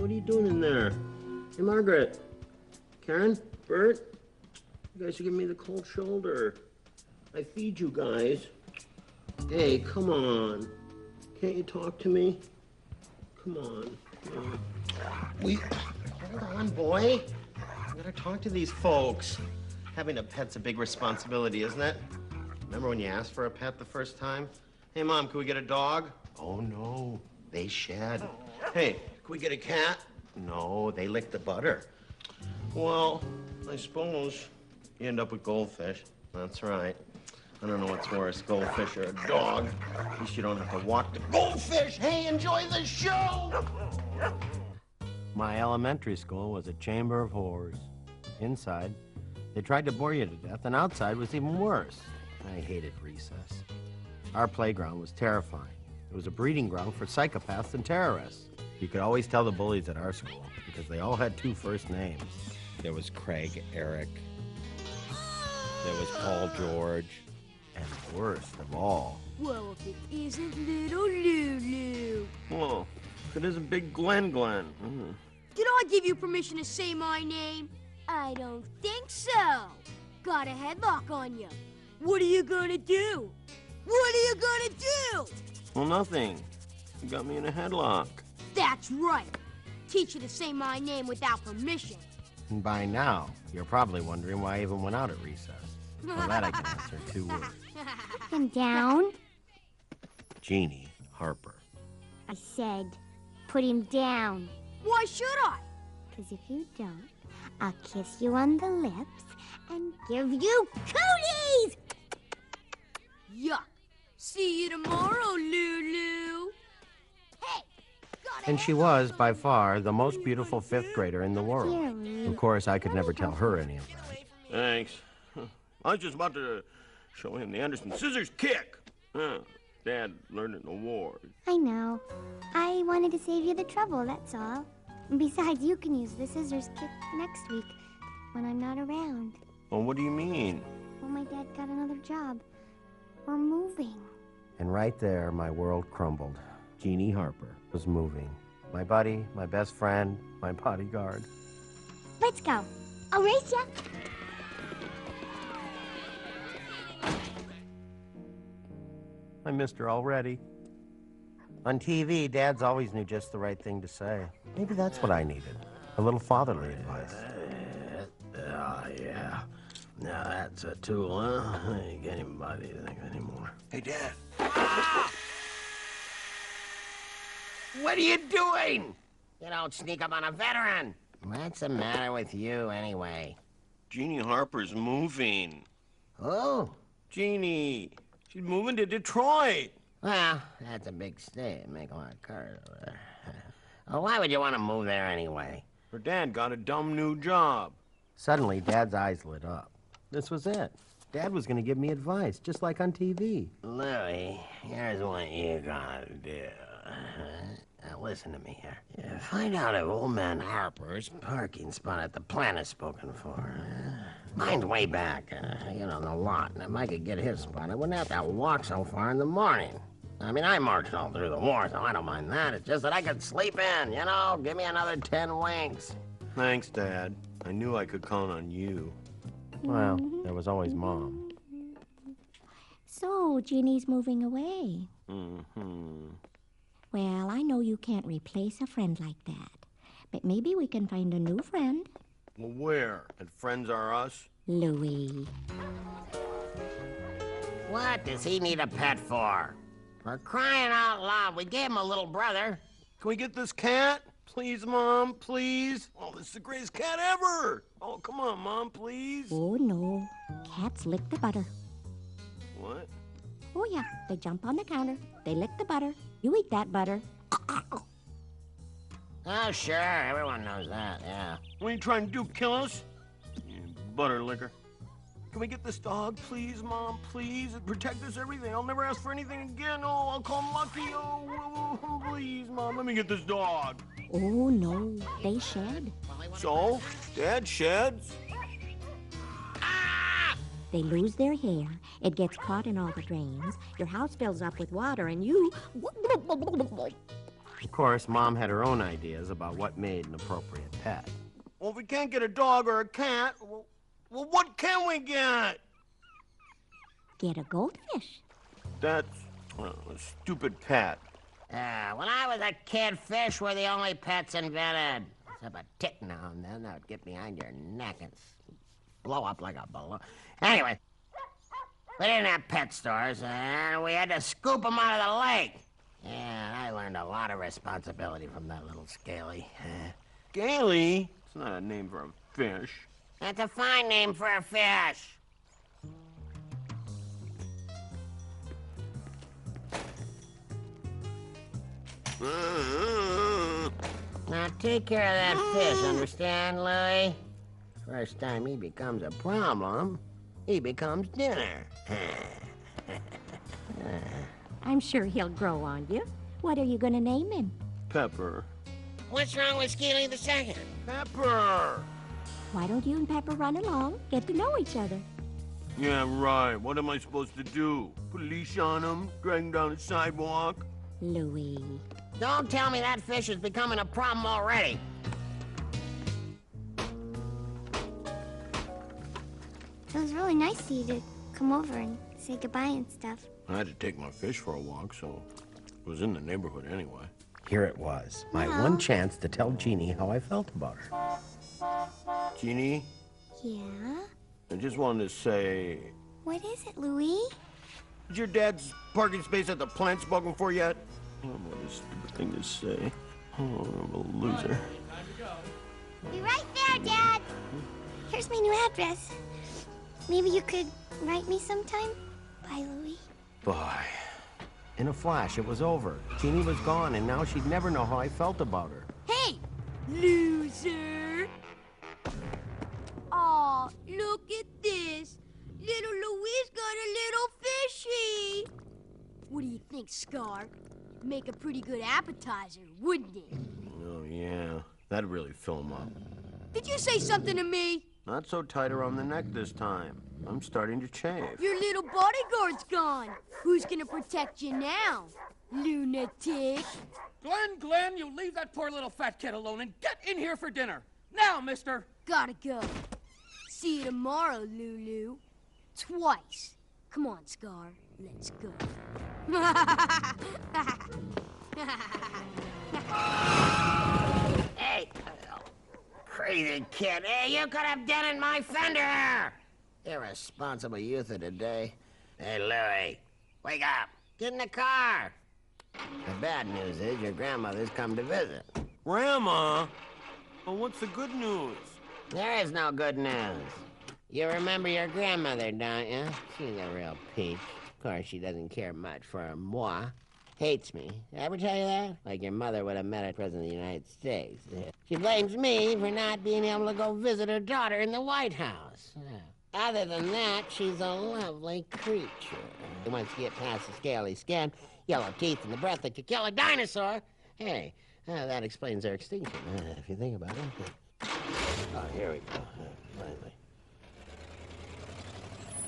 What are you doing in there? Hey, Margaret. Karen? Bert? You guys are giving me the cold shoulder. I feed you guys. Hey, come on. Can't you talk to me? Come on. Hold on, boy. I gotta talk to these folks. Having a pet's a big responsibility, isn't it? Remember when you asked for a pet the first time? Hey, Mom, can we get a dog? Oh, no. They shed. Hey, can we get a cat? No, they lick the butter. Well, I suppose you end up with goldfish. That's right. I don't know what's worse, goldfish or a dog. At least you don't have to walk the goldfish. Hey, enjoy the show! My elementary school was a chamber of horrors. Inside, they tried to bore you to death, and outside was even worse. I hated recess. Our playground was terrifying. It was a breeding ground for psychopaths and terrorists. You could always tell the bullies at our school because they all had 2 first names. There was Craig Eric. There was Paul George. And worst of all... Well, if it isn't little Lulu. Well, if it isn't big Glenn. Did I give you permission to say my name? I don't think so. Got a headlock on you. What are you gonna do? What are you gonna do? Well, nothing. You got me in a headlock. That's right. Teach you to say my name without permission. And by now, you're probably wondering why I even went out at recess. Well, that I can answer 2 words. Put him down. Jeannie Harper. I said, put him down. Why should I? Because if you don't, I'll kiss you on the lips and give you cooties! Yuck. See you tomorrow, Lulu. Hey! And she was, by far, the most beautiful 5th grader in the world. Dear Of course, I could never tell her any of that. Thanks. I was just about to show him the Anderson scissors kick. Dad learned it in the war. I know. I wanted to save you the trouble, that's all. And besides, you can use the scissors kick next week when I'm not around. Well, what do you mean? Well, my dad got another job. We're moving. And right there, my world crumbled. Jeannie Harper was moving. My buddy, my best friend, my bodyguard. Let's go. I'll race ya. I missed her already. On TV, dads always knew just the right thing to say. Maybe that's what I needed. A little fatherly advice. Yeah. Now that's a tool, huh? I ain't got anybody to think anymore. Hey, Dad. What are you doing? You don't sneak up on a veteran. What's the matter with you, anyway? Jeannie Harper's moving. Oh? Jeannie, she's moving to Detroit. Well, that's a big state. Make a lot of cars over there. Well, why would you want to move there anyway? Her dad got a dumb new job. Suddenly, Dad's eyes lit up. This was it. Dad was going to give me advice, just like on TV. Louie, here's what you gotta do. Now, listen to me here. Yeah, find out if old man Harper's parking spot at the plant is spoken for. Mine's way back, in the lot. And if I could get his spot, I wouldn't have to walk so far in the morning. I mean, I marched all through the war, so I don't mind that. It's just that I could sleep in, Give me another 10 winks. Thanks, Dad. I knew I could count on you. Well, there was always Mom. So, Jeannie's moving away. Mm-hmm. Well, I know you can't replace a friend like that. But maybe we can find a new friend. Well, where? At Friends Are Us? Louie. What does he need a pet for? For crying out loud, we gave him a little brother. Can we get this cat? Please, Mom, please. Oh, this is the greatest cat ever. Oh, come on, Mom, please. Oh, no. Cats lick the butter. What? Oh, yeah. They jump on the counter. They lick the butter. You eat that butter. Oh, sure. Everyone knows that, yeah. What are you trying to do, kill us? You butter licker. Can we get this dog, please, Mom, please? Protect us, everything. I'll never ask for anything again. Oh, I'll call him Lucky. Oh, please, Mom, let me get this dog. Oh, no. They shed. So? Dad sheds? They lose their hair. It gets caught in all the drains. Your house fills up with water, and you... Of course, Mom had her own ideas about what made an appropriate pet. Well, if we can't get a dog or a cat, well, what can we get? Get a goldfish. That's a stupid pet. When I was a kid, fish were the only pets invented. Except a tick now and then that would get behind your neck and blow up like a balloon. Anyway, we didn't have pet stores, and we had to scoop them out of the lake. Yeah, I learned a lot of responsibility from that little Scaly. Scaly? It's not a name for a fish. That's a fine name for a fish. Now take care of that fish, understand, Louie? First time he becomes a problem, he becomes dinner. I'm sure he'll grow on you. What are you going to name him? Pepper. What's wrong with Scaly the Second? Pepper! Why don't you and Pepper run along, get to know each other? Yeah, right. What am I supposed to do? Put a leash on him? Drag him down the sidewalk? Louie. Don't tell me that fish is becoming a problem already. It was really nice of you to come over and say goodbye and stuff. I had to take my fish for a walk, so it was in the neighborhood anyway. Here it was, my one chance to tell Jeannie how I felt about her. Jeannie, Yeah? I just wanted to say, What is it, Louie? is your dad's parking space at the plant spoken for yet? Oh, what a stupid thing to say. Oh, I'm a loser. Be right there, Dad. Here's my new address. Maybe you could write me sometime? Bye, Louie. Boy. In a flash, it was over. Jeannie was gone, and now she'd never know how I felt about her. Hey, loser! Aw, look at this. Little Louie's got a little fishy. What do you think, Scar? Make a pretty good appetizer, wouldn't it? Oh, yeah. That'd really fill him up. Did you say something to me? Not so tight around the neck this time. I'm starting to chafe. Your little bodyguard's gone. Who's gonna protect you now, lunatic? Glenn, you leave that poor little fat kid alone and get in here for dinner. Now, mister. Gotta go. See you tomorrow, Lulu. Twice. Come on, Scar. Let's go. Hey, crazy kid. Hey, you could have dented my fender. Irresponsible youth of today. Hey, Louie, wake up. Get in the car. The bad news is your grandmother's come to visit. Grandma? Well, what's the good news? There is no good news. You remember your grandmother, don't you? She's a real peach. Of course, she doesn't care much for moi. Hates me. Ever tell you that? Like your mother would have met a president of the United States. She blames me for not being able to go visit her daughter in the White House. Other than that, she's a lovely creature. Once you get past the scaly skin, yellow teeth, and the breath that could kill a dinosaur, hey, that explains their extinction, if you think about it. Oh, here we go. Finally.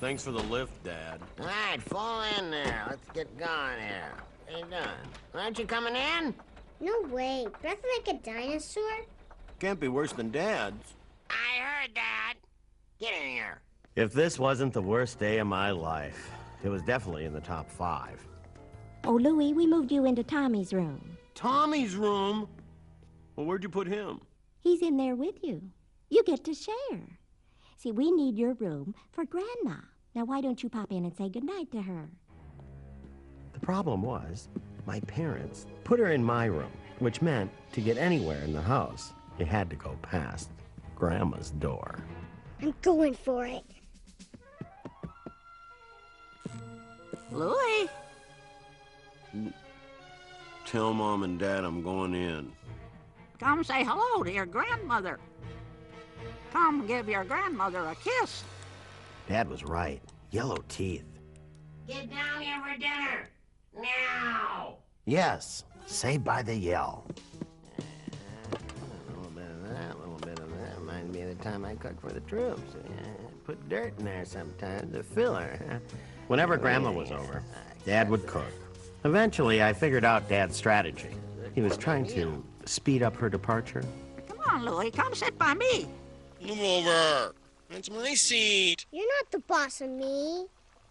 Thanks for the lift, Dad. All right, fall in there. Let's get going here. What are you doing? Aren't you coming in? No way. Breath like a dinosaur? Can't be worse than Dad's. I heard that. Get in here. If this wasn't the worst day of my life, it was definitely in the top 5. Oh, Louie, we moved you into Tommy's room. Tommy's room? Well, where'd you put him? He's in there with you. You get to share. See, we need your room for Grandma. Now, why don't you pop in and say goodnight to her? The problem was, my parents put her in my room, which meant to get anywhere in the house, you had to go past Grandma's door. I'm going for it. Louie? Tell Mom and Dad I'm going in. Come say hello to your grandmother. Come give your grandmother a kiss. Dad was right. Yellow teeth. Get down here for dinner. Now. Yes, saved by the yell. A little bit of that, a little bit of that. Reminds me of the time I cooked for the troops. Put dirt in there sometimes to fill her. Whenever Grandma was over, Dad would cook. Eventually, I figured out Dad's strategy. He was trying to speed up her departure. Come on, Louie, come sit by me. Move over. That's my seat. You're not the boss of me.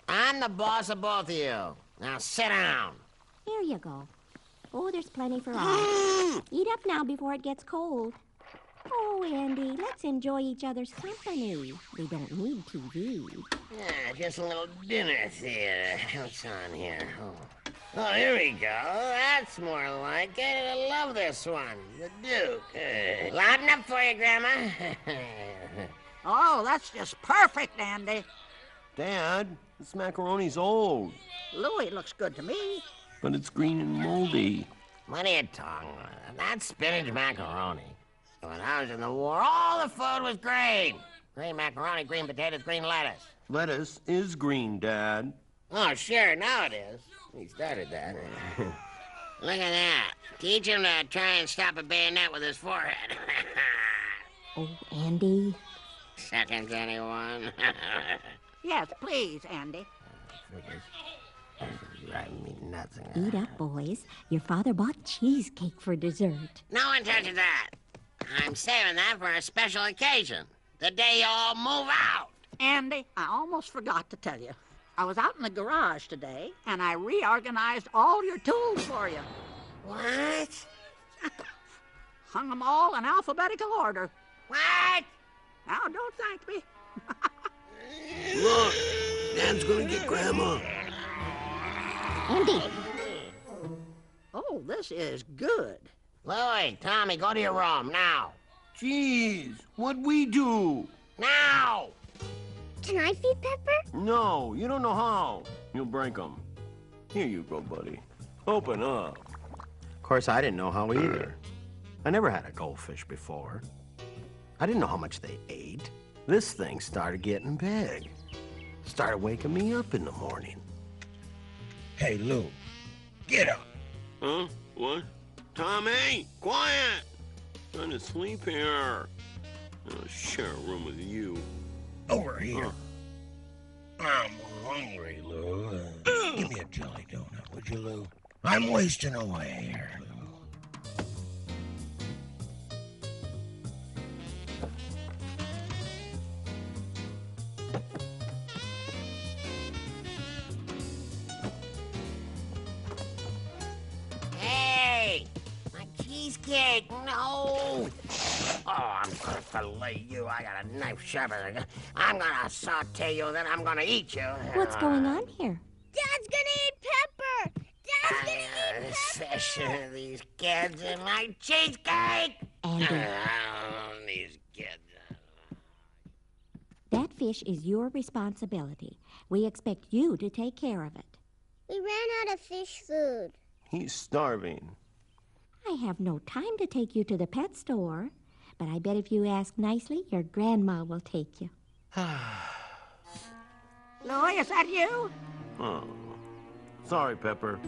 I'm the boss of both of you. Now sit down. Here you go. Oh, there's plenty for all. Eat up now before it gets cold. Oh, Andy, let's enjoy each other's company. We don't need TV. Yeah, just a little dinner theater. What's on here? Oh, here we go. That's more like it. I love this one. The Duke. Loud enough for you, Grandma? Oh, that's just perfect, Andy. Dad, this macaroni's old, Louie looks good to me. but it's green and moldy. What are you talking about? That's spinach macaroni. When I was in the war, all the food was green. Green macaroni, green potatoes, green lettuce. Lettuce is green, Dad. Oh, sure, now it is. He started that. Look at that. Teach him to try and stop a bayonet with his forehead. Oh, Andy. Seconds, anyone? Yes, please, Andy. Driving me nuts. Eat up, boys. Your father bought cheesecake for dessert. No one touches that. I'm saving that for a special occasion. The day you all move out. Andy, I almost forgot to tell you. I was out in the garage today, and I reorganized all your tools for you. What? Hung them all in alphabetical order. What? Now, don't thank me. Look, Dad's gonna get Grandma. Andy, Oh, this is good. Louie, Tommy, go to your room, now. Jeez, what'd we do? Now! Can I feed Pepper? No, you don't know how. You'll break them. Here you go, buddy. Open up. Of course, I didn't know how either. I never had a goldfish before. I didn't know how much they ate. This thing started getting big. Started waking me up in the morning. Hey, Lou, get up. Huh? What? Tommy, quiet! Trying to sleep here. I'll share a room with you. Over here. I'm hungry, Lou. Give me a jelly donut, would you, Lou? I'm wasting away here, Lou. Hey! My cheesecake, no! Oh, I'm gonna fillet you. I got a knife sharper than... I'm gonna saute you, then I'm gonna eat you. what's going on here? Dad's gonna eat Pepper! Dad's gonna eat This Pepper! fish, these kids, and my cheesecake! Andy, These kids. that fish is your responsibility. We expect you to take care of it. We ran out of fish food. He's starving. I have no time to take you to the pet store, but I bet if you ask nicely, your grandma will take you. Louie, is that you? Oh. Sorry, Pepper.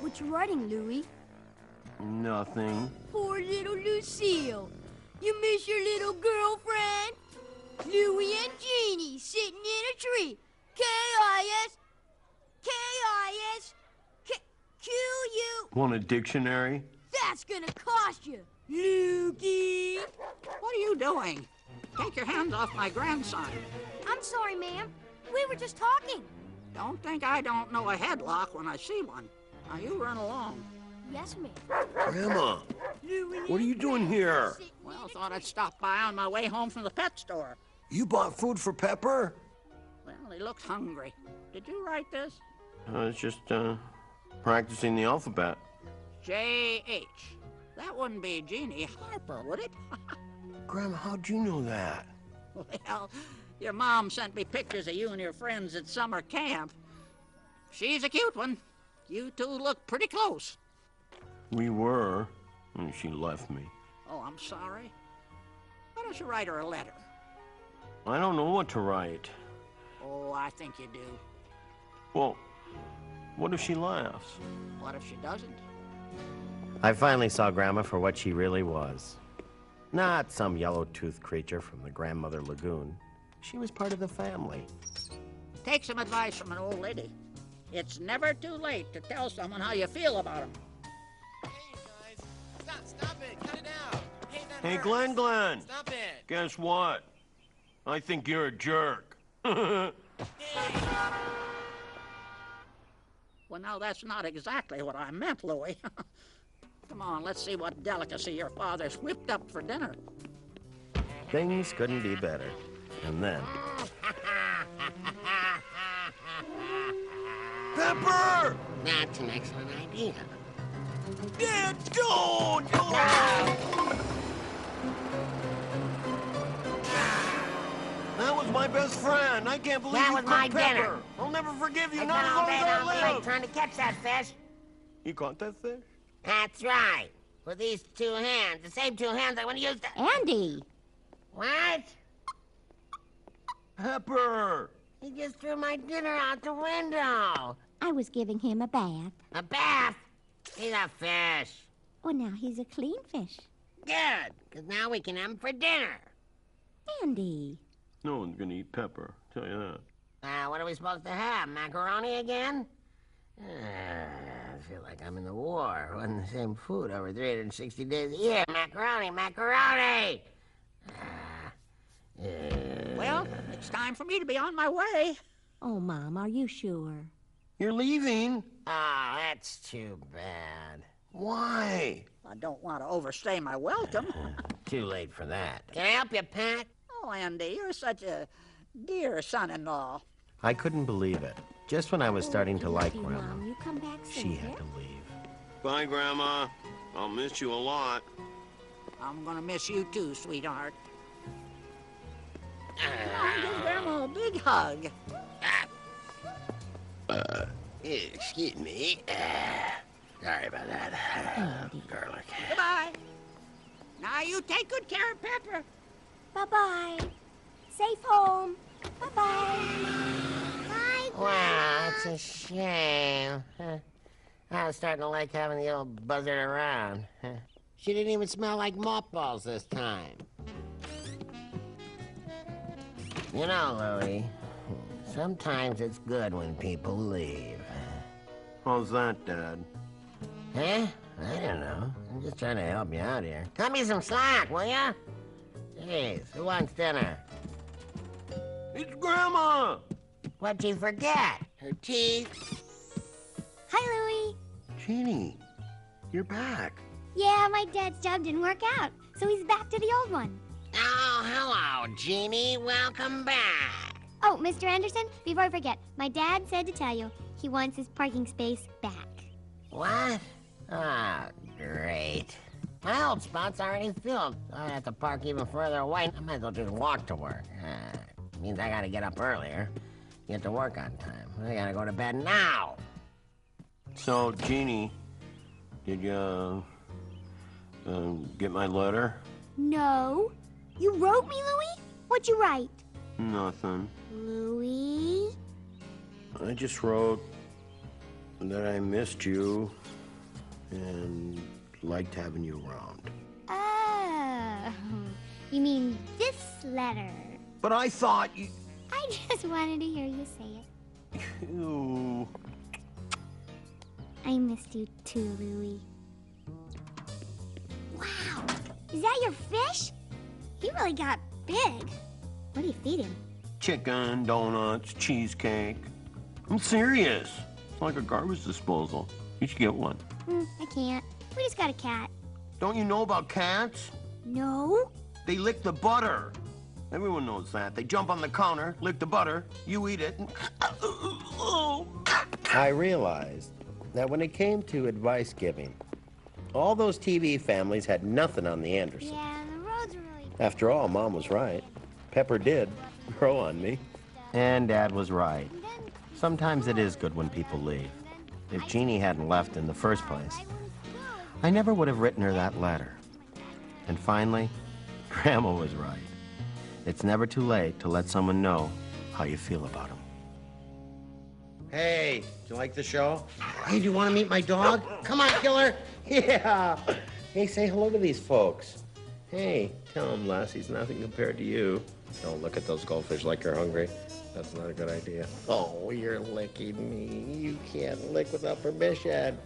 What you writing, Louie? Nothing. Poor little Lucille. You miss your little girlfriend? Louie and Jeannie sitting in a tree. K-I-S, K-I-S, Q-U. Want a dictionary? That's gonna cost you, Lukey. What are you doing? Take your hands off my grandson. I'm sorry, ma'am. We were just talking. Don't think I don't know a headlock when I see one. Now, you run along. Yes, ma'am. Grandma, Louie what are you doing here? Well, thought I'd stop by on my way home from the pet store. You bought food for Pepper? Well, he looks hungry. Did you write this? It's just, practicing the alphabet. J-H. That wouldn't be Jeannie Harper, would it? Grandma, how'd you know that? Well, your mom sent me pictures of you and your friends at summer camp. She's a cute one. You two look pretty close. We were, and she left me. Oh, I'm sorry. Why don't you write her a letter? I don't know what to write. Oh, I think you do. Well, what if she laughs? What if she doesn't? I finally saw Grandma for what she really was. Not some yellow-toothed creature from the Grandmother Lagoon. She was part of the family. Take some advice from an old lady. It's never too late to tell someone how you feel about them. Hey, guys. Stop it. Cut it out. Hey, that Hey, hurts. Glenn. Stop it. Guess what? I think you're a jerk. Well, now, that's not exactly what I meant, Louie. Come on, let's see what delicacy your father's whipped up for dinner. Things couldn't be better. And then... Pepper! That's an excellent idea. Dad, don't! That was my best friend. I can't believe That you was cooked my Pepper. dinner. I'll never forgive you, I not as long as all I day live. trying to catch that fish. You caught that fish? That's right. With these two hands. The same two hands I want to use to... Andy! What? Pepper! He just threw my dinner out the window. I was giving him a bath. A bath? He's a fish. Well, now he's a clean fish. Good, because now we can have him for dinner. Andy. No one's gonna eat Pepper, tell you that. What are we supposed to have? Macaroni again? I feel like I'm in the war. Wasn't the same food over 360 days a year. Macaroni, macaroni! Well, it's time for me to be on my way. Oh, Mom, are you sure? You're leaving? Oh, that's too bad. Why? I don't want to overstay my welcome. Too late for that. Can I help you, Pat? Oh, Andy, you're such a dear son-in-law. I couldn't believe it. Just when I was starting to like You, Grandma, Mom, you come back soon, she had yeah? to leave. Bye, Grandma. I'll miss you a lot. I'm gonna miss you too, sweetheart. Give Grandma a big hug. Excuse me. Sorry about that. Garlic. Goodbye. Now you take good care of Pepper. Bye-bye. Safe home. Bye-bye. Bye. Wow, it's a shame. I was starting to like having the old buzzard around. She didn't even smell like mothballs this time. You know, Louie, sometimes it's good when people leave. How's that, Dad? Huh? I don't know. I'm just trying to help you out here. Cut me some slack, will ya? Jeez, who wants dinner? It's Grandma! What'd she forget? Her teeth? Hi, Louie. Jeannie, you're back. Yeah, my dad's job didn't work out, so he's back to the old one. Oh, hello, Jeannie. Welcome back. Oh, Mr. Anderson, before I forget, my dad said to tell you he wants his parking space back. What? Oh, great. My old spot's already filled. I have to park even further away. I might as well just walk to work. Means I gotta get up earlier, get to work on time. I gotta go to bed now. So, Jeannie, did you, get my letter? No. You wrote me, Louie? What'd you write? Nothing. Louie? I just wrote that I missed you and liked having you around. Oh. You mean this letter? But I thought you... I just wanted to hear you say it. Ew. I missed you too, Louie. Wow. Is that your fish? He really got big. What do you feed him? Chicken, donuts, cheesecake. I'm serious. It's like a garbage disposal. You should get one. I can't. We just got a cat. Don't you know about cats? No? They lick the butter. Everyone knows that. They jump on the counter, lick the butter, you eat it, and... I realized that when it came to advice giving, all those TV families had nothing on the Andersons. Yeah, the roads are really... After all, Mom was right. Pepper did grow on me. And Dad was right. Sometimes it is good when people leave. If Jeannie hadn't left in the first place, I never would have written her that letter. And finally, Grandma was right. It's never too late to let someone know how you feel about them. Hey, do you like the show? Hey, do you want to meet my dog? Come on, killer. Yeah. Hey, say hello to these folks. Hey, tell them Lassie's nothing compared to you. Don't look at those goldfish like you're hungry. That's not a good idea. Oh, you're licking me. You can't lick without permission.